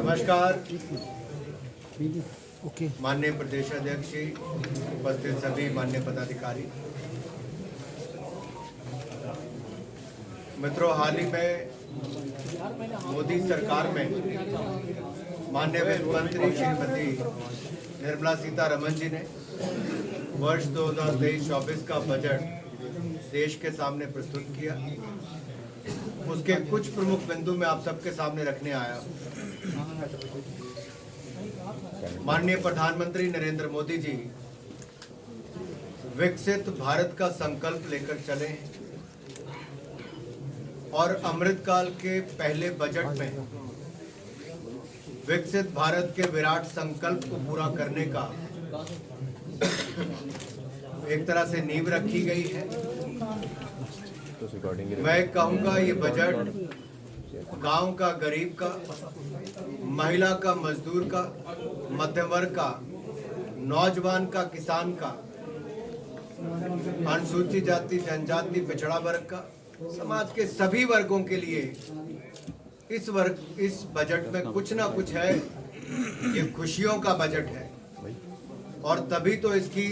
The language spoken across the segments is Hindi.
नमस्कार। ओके। माननीय प्रदेश अध्यक्ष जी, उपस्थित सभी माननीय पदाधिकारी, मित्रों, हाल ही में मोदी सरकार में माननीय वित्त मंत्री श्रीमती निर्मला सीतारमण जी ने वर्ष 2023-24 का बजट देश के सामने प्रस्तुत किया। उसके कुछ प्रमुख बिंदु मैं आप सबके सामने रखने आया हूं। माननीय प्रधानमंत्री नरेंद्र मोदी जी विकसित भारत का संकल्प लेकर चले हैं और अमृतकाल के पहले बजट में विकसित भारत के विराट संकल्प को पूरा करने का एक तरह से नींव रखी गई है। मैं कहूँगा ये बजट गांव का, गरीब का, महिला का, मजदूर का, मध्यम वर्ग का, नौजवान का, किसान का, अनुसूचित जाति जनजाति पिछड़ा वर्ग का, समाज के सभी वर्गों के लिए इस बजट में कुछ ना कुछ है। ये खुशियों का बजट है और तभी तो इसकी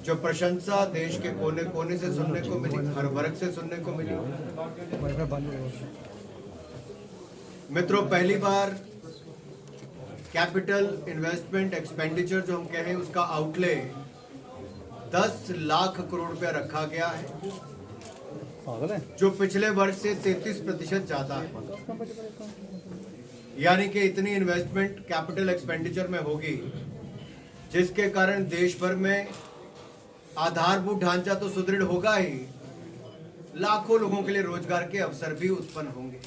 जो प्रशंसा देश के कोने कोने से सुनने को मिली, हर वर्ग से सुनने को मिली। मित्रों, पहली बार कैपिटल इन्वेस्टमेंट एक्सपेंडिचर जो हम कहें उसका आउटले 10 लाख करोड़ रुपया रखा गया है, जो पिछले वर्ष से 33% ज्यादा है। यानी कि इतनी इन्वेस्टमेंट कैपिटल एक्सपेंडिचर में होगी जिसके कारण देश भर में आधारभूत ढांचा तो सुदृढ़ होगा ही, लाखों लोगों के लिए रोजगार के अवसर भी उत्पन्न होंगे।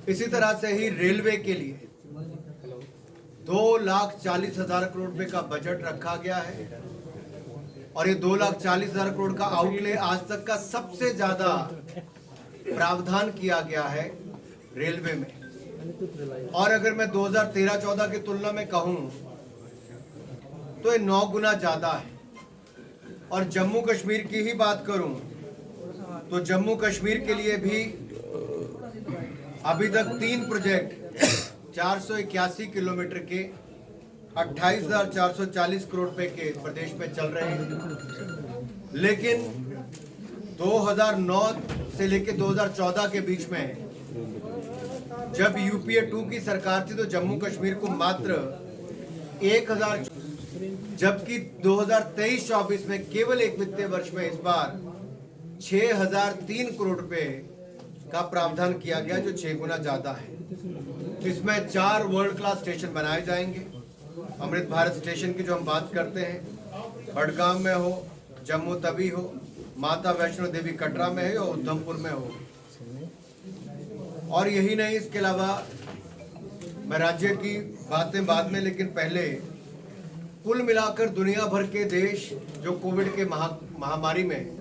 इसी तरह से ही रेलवे के लिए 2,40,000 करोड़ रुपए का बजट रखा गया है और ये 2,40,000 करोड़ का आउटले आज तक का सबसे ज्यादा प्रावधान किया गया है रेलवे में। और अगर मैं 2013-14 की तुलना में कहूं तो ये 9 गुना ज्यादा है। और जम्मू कश्मीर की ही बात करूं तो जम्मू कश्मीर के लिए भी अभी तक 3 प्रोजेक्ट 481 किलोमीटर के 28,440 करोड़ रुपए के प्रदेश में चल रहे हैं। लेकिन 2009 से लेकर 2014 के बीच में जब यूपीए 2 की सरकार थी तो जम्मू कश्मीर को मात्र 1,000, जबकि 2023-24 में केवल एक वित्तीय वर्ष में इस बार 6,003 करोड़ रुपए का प्रावधान किया गया, जो 6 गुना ज्यादा है। इसमें 4 वर्ल्ड क्लास स्टेशन बनाए जाएंगे। अमृत भारत स्टेशन की जो हम बात करते हैं, बडगाम में हो, जम्मू तवी हो, माता वैष्णो देवी कटरा में है और उधमपुर में हो। और यही नहीं, इसके अलावा मैं राज्य की बातें बाद में, लेकिन पहले कुल मिलाकर दुनिया भर के देश जो कोविड के महामारी में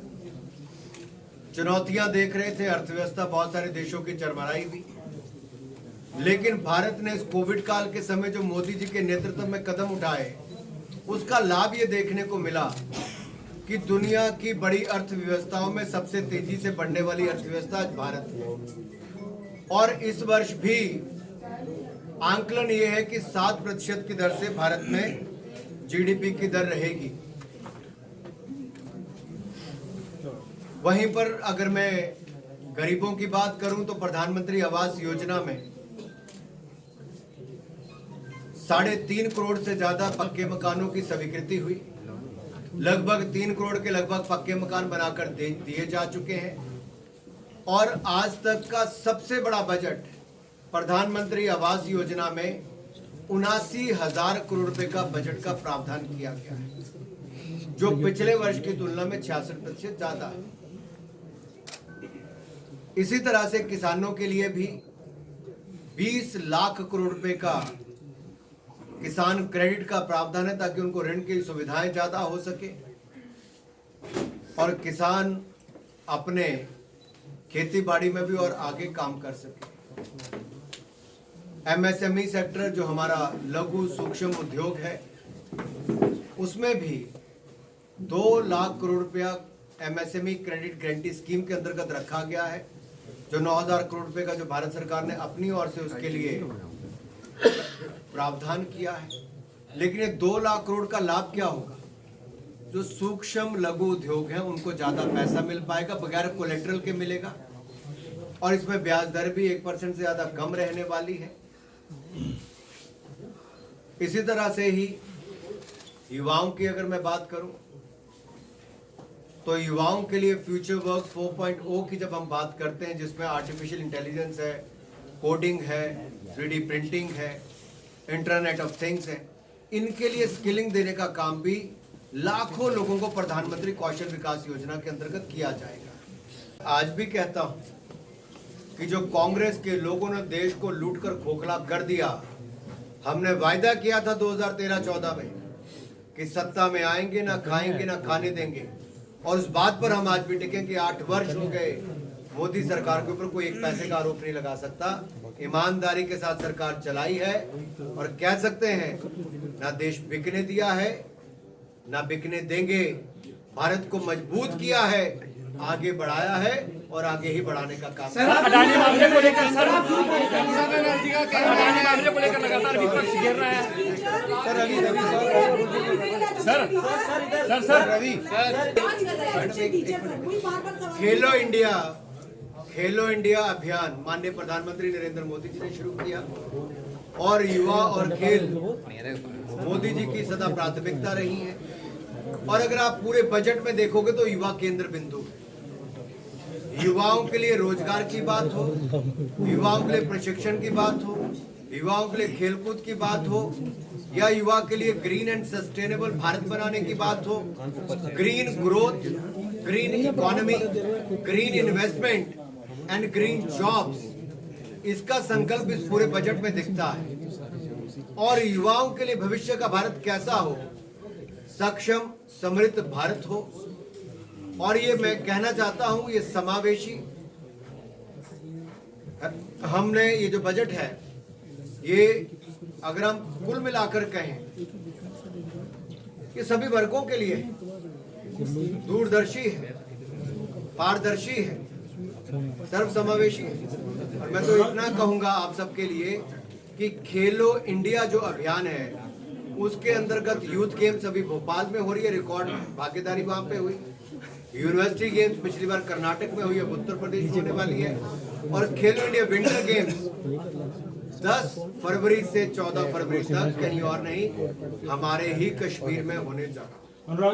चुनौतियां देख रहे थे, अर्थव्यवस्था बहुत सारे देशों की चरमराई हुई, लेकिन भारत ने इस कोविड काल के समय जो मोदी जी के नेतृत्व में कदम उठाए, उसका लाभ ये देखने को मिला कि दुनिया की बड़ी अर्थव्यवस्थाओं में सबसे तेजी से बढ़ने वाली अर्थव्यवस्था आज भारत है। और इस वर्ष भी आंकलन ये है कि 7% की दर से भारत में जीडीपी की दर रहेगी। वहीं पर अगर मैं गरीबों की बात करूं तो प्रधानमंत्री आवास योजना में 3.5 करोड़ से ज्यादा पक्के मकानों की स्वीकृति हुई। लगभग 3 करोड़ के लगभग पक्के मकान बनाकर दिए जा चुके हैं। और आज तक का सबसे बड़ा बजट प्रधानमंत्री आवास योजना में 79,000 करोड़ रुपए का बजट का प्रावधान किया गया है, जो पिछले वर्ष की तुलना में 66% ज्यादा है। इसी तरह से किसानों के लिए भी 20 लाख करोड़ रुपए का किसान क्रेडिट का प्रावधान है, ताकि उनको ऋण की सुविधाएं ज्यादा हो सके और किसान अपने खेती बाड़ी में भी और आगे काम कर सके। एमएसएमई सेक्टर जो हमारा लघु सूक्ष्म उद्योग है, उसमें भी 2 लाख करोड़ रुपया एमएसएमई क्रेडिट गारंटी स्कीम के अंतर्गत रखा गया है, जो 9,000 करोड़ रुपए का जो भारत सरकार ने अपनी ओर से उसके लिए प्रावधान किया है। लेकिन ये 2 लाख करोड़ का लाभ क्या होगा? जो सूक्ष्म लघु उद्योग हैं उनको ज्यादा पैसा मिल पाएगा, बगैर कोलेट्रल के मिलेगा, और इसमें ब्याज दर भी 1% से ज्यादा कम रहने वाली है। इसी तरह से ही युवाओं की अगर मैं बात करूं तो युवाओं के लिए फ्यूचर वर्क 4.0 की जब हम बात करते हैं, जिसमें आर्टिफिशियल इंटेलिजेंस है, कोडिंग है, 3D प्रिंटिंग है, इंटरनेट ऑफ थिंग्स है, इनके लिए स्किलिंग देने का काम भी लाखों लोगों को प्रधानमंत्री कौशल विकास योजना के अंतर्गत किया जाएगा। आज भी कहता हूं कि जो कांग्रेस के लोगों ने देश को लूटकर खोखला कर दिया, हमने वायदा किया था 2013-14 में कि सत्ता में आएंगे, ना खाएंगे ना खाने देंगे, और उस बात पर हम आज भी टिके कि 8 वर्ष हो गए, मोदी सरकार के ऊपर कोई एक पैसे का आरोप नहीं लगा सकता। ईमानदारी के साथ सरकार चलाई है, और कह सकते हैं ना देश बिकने दिया है ना बिकने देंगे। भारत को मजबूत किया है, आगे बढ़ाया है, और आगे ही बढ़ाने का काम। सर, अडानी मामले को लेकर लगातार विपक्ष घेर रहा है। सर रवि, खेलो इंडिया अभियान माननीय प्रधानमंत्री नरेंद्र मोदी जी ने शुरू किया, और युवा और खेल मोदी जी की सदा प्राथमिकता रही है। और अगर आप पूरे बजट में देखोगे तो युवा केंद्र बिंदु है। युवाओं के लिए रोजगार की बात हो, युवाओं के लिए प्रशिक्षण की बात हो, युवाओं के लिए खेलकूद की बात हो, या युवा के लिए ग्रीन एंड सस्टेनेबल भारत बनाने की बात हो, green growth, green economy, green investment and green jobs, इसका संकल्प इस पूरे बजट में दिखता है। और युवाओं के लिए भविष्य का भारत कैसा हो? सक्षम समृद्ध भारत हो। और ये मैं कहना चाहता हूं, ये समावेशी, हमने ये जो बजट है, ये अगर हम कुल मिलाकर कहें कि सभी वर्गों के लिए दूरदर्शी है, पारदर्शी है, सर्वसमावेशी है। और मैं तो इतना कहूंगा आप सबके लिए कि खेलो इंडिया जो अभियान है, उसके अंतर्गत यूथ गेम्स अभी भोपाल में हो रही है, रिकॉर्ड भागीदारी वहां पे हुई। यूनिवर्सिटी गेम्स पिछली बार कर्नाटक में हुई, अब उत्तर प्रदेश होने वाली है। और खेलो इंडिया विंटर गेम्स 10 फरवरी से 14 फरवरी तक, कहीं और नहीं, हमारे ही कश्मीर में होने जा रहा।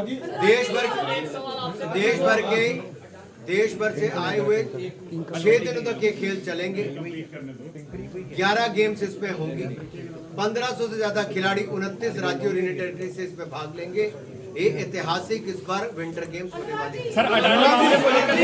देश भर से आए हुए 6 दिनों तक ये खेल चलेंगे। 11 गेम्स इसमें होंगी। 1500 से ज्यादा खिलाड़ी 29 राज्यों और यूनियन टेरिटरी से इसमें भाग लेंगे। ये ऐतिहासिक इस बार विंटर गेम्स होने वाले हैं। सर, अडानी मामले को लेकर